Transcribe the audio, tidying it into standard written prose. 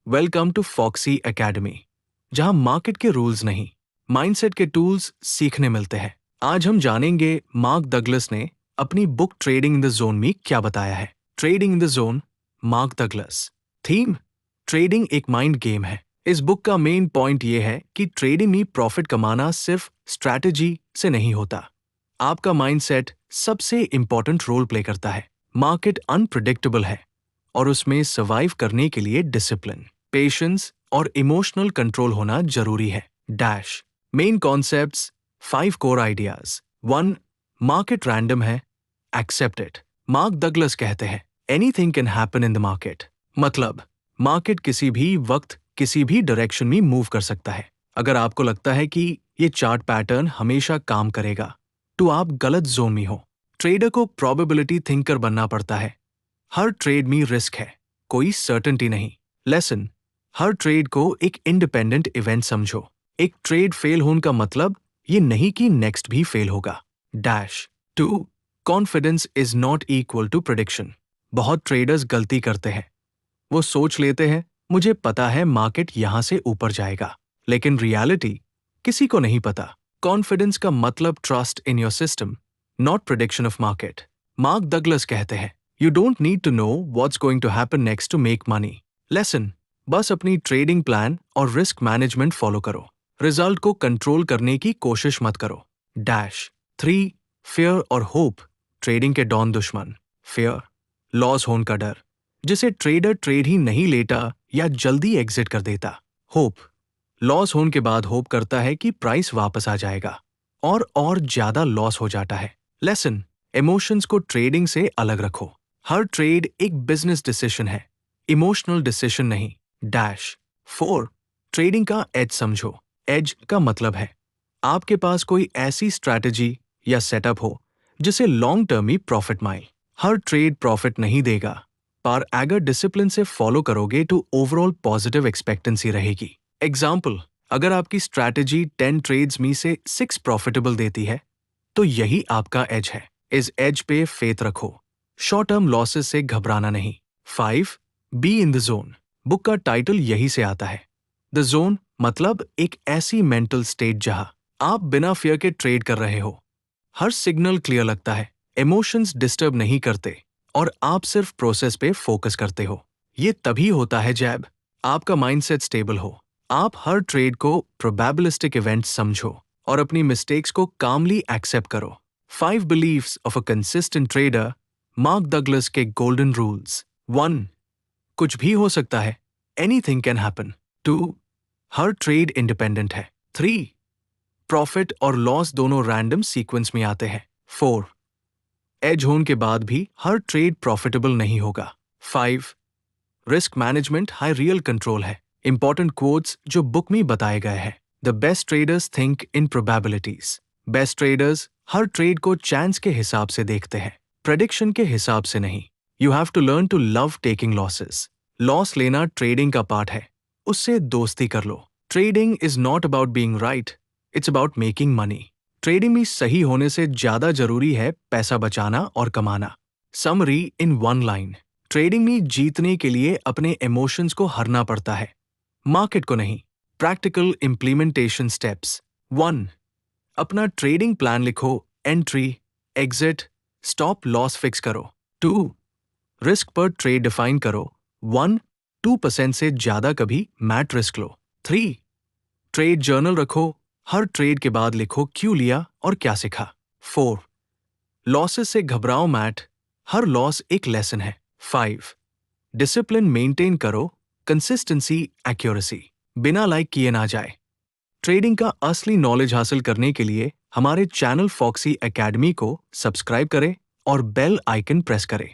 Welcome to foxy academy, जहां market के rules नहीं, माइंडसेट के टूल्स सीखने मिलते हैं। आज हम जानेंगे मार्क डगलस ने अपनी book trading in the zone में क्या बताया है। Trading in the zone, mark Douglas. Theme: trading एक माइंड गेम है। इस बुक का मेन पॉइंट ये है कि ट्रेडिंग में प्रॉफिट कमाना सिर्फ स्ट्रैटेजी से नहीं होता। आपका माइंडसेट सबसे इंपॉर्टेंट रोल प्ले करता है। मार्केट अनप्रिडिक्टेबल है और उसमें सर्वाइव करने के लिए डिसिप्लिन, पेशेंस और इमोशनल कंट्रोल होना जरूरी है। Dash main concepts, 5 core ideas. 1. Market random है, एक्सेप्ट इट। मार्क डगलस कहते हैं anything can happen in the market. मतलब मार्केट किसी भी वक्त किसी भी डायरेक्शन में मूव कर सकता है। अगर आपको लगता है कि ये चार्ट पैटर्न हमेशा काम करेगा, तो आप गलत जोन में हो। ट्रेडर को प्रोबेबिलिटी थिंकर बनना पड़ता है। हर ट्रेड में रिस्क है, कोई सर्टेनिटी नहीं। लेसन: हर ट्रेड को एक इंडिपेंडेंट इवेंट समझो। एक ट्रेड फेल होने का मतलब ये नहीं कि नेक्स्ट भी फेल होगा। Dash 2. Confidence is not equal to prediction. बहुत ट्रेडर्स गलती करते हैं। वो सोच लेते हैं मुझे पता है मार्केट यहां से ऊपर जाएगा, लेकिन रियलिटी किसी को नहीं पता। कॉन्फिडेंस का मतलब trust in your system, not prediction of market. Mark Douglas कहते हैं You don't need to know what's going to happen next to make money. Lesson: बस अपनी ट्रेडिंग प्लान और रिस्क मैनेजमेंट फॉलो करो। रिजल्ट को control करने की कोशिश मत करो। डैश 3. फियर और होप, ट्रेडिंग के डॉन दुश्मन। फियर: लॉस होने का डर, जिसे ट्रेडर ट्रेड ही नहीं लेता या जल्दी एग्जिट कर देता। होप: लॉस होने के बाद होप करता है कि प्राइस वापस आ जाएगा और ज्यादा लॉस हो जाता है। लेसन: इमोशंस को ट्रेडिंग से अलग रखो। हर ट्रेड एक बिजनेस डिसीजन है, इमोशनल डिसीजन नहीं। डैश 4. ट्रेडिंग का एज समझो। एज का मतलब है आपके पास कोई ऐसी स्ट्रैटेजी या सेटअप हो जिसे लॉन्ग टर्म में प्रॉफिट माइल। हर ट्रेड प्रॉफिट नहीं देगा, पर अगर डिसिप्लिन से फॉलो करोगे तो ओवरऑल पॉजिटिव एक्सपेक्टेंसी रहेगी। एग्जाम्पल: अगर आपकी स्ट्रैटेजी 10 ट्रेड्स में से 6 प्रॉफिटेबल देती है, तो यही आपका एज है। इस एज पे फेथ रखो, शॉर्ट टर्म लॉसेस से घबराना नहीं। 5. Be in the zone. Book का टाइटल यही से आता है। द जोन मतलब एक ऐसी मेंटल स्टेट जहां आप बिना फियर के ट्रेड कर रहे हो। हर सिग्नल क्लियर लगता है, इमोशंस डिस्टर्ब नहीं करते और आप सिर्फ प्रोसेस पे फोकस करते हो। ये तभी होता है जब आपका माइंडसेट स्टेबल हो। आप हर ट्रेड को प्रोबेबिलिस्टिक इवेंट समझो और अपनी मिस्टेक्स को कामली एक्सेप्ट करो। 5 believes of a consistent trader, Mark Douglas के गोल्डन रूल्स। 1. कुछ भी हो सकता है, एनीथिंग कैन हैपन। 2. हर ट्रेड इंडिपेंडेंट है। 3. प्रॉफिट और लॉस दोनों रैंडम सीक्वेंस में आते हैं। 4. एज होने के बाद भी हर ट्रेड प्रॉफिटेबल नहीं होगा। 5. Risk management high real control है। इंपॉर्टेंट कोट्स जो बुक में बताए गए हैं। The best traders think in probabilities. Best traders her trade को चांस के हिसाब से देखते हैं, प्रेडिक्शन के हिसाब से नहीं। You have to learn to love taking losses. Loss लेना ट्रेडिंग का पार्ट है, उससे दोस्ती कर लो। Trading is not about being right, it's about making money. Trading में सही होने से ज्यादा जरूरी है पैसा बचाना और कमाना। समरी इन 1 लाइन: ट्रेडिंग में जीतने के लिए अपने इमोशंस को हरना पड़ता है, मार्केट को नहीं। Practical implementation steps. 1. अपना ट्रेडिंग प्लान लिखो, entry, exit, stop loss fix करो। 2. रिस्क पर ट्रेड डिफाइन करो, 1-2% से ज्यादा कभी मैट रिस्क लो। 3. ट्रेड जर्नल रखो, हर ट्रेड के बाद लिखो क्यों लिया और क्या सीखा। 4. लॉसेस से घबराओ मैट, हर लॉस एक लेसन है। 5. डिसिप्लिन मेंटेन करो, कंसिस्टेंसी, एक्यूरेसी बिना लाइक किए ना जाए। ट्रेडिंग का असली नॉलेज हासिल करने के लिए हमारे चैनल फॉक्सी एकेडमी को सब्सक्राइब करें और बेल आइकन प्रेस करें।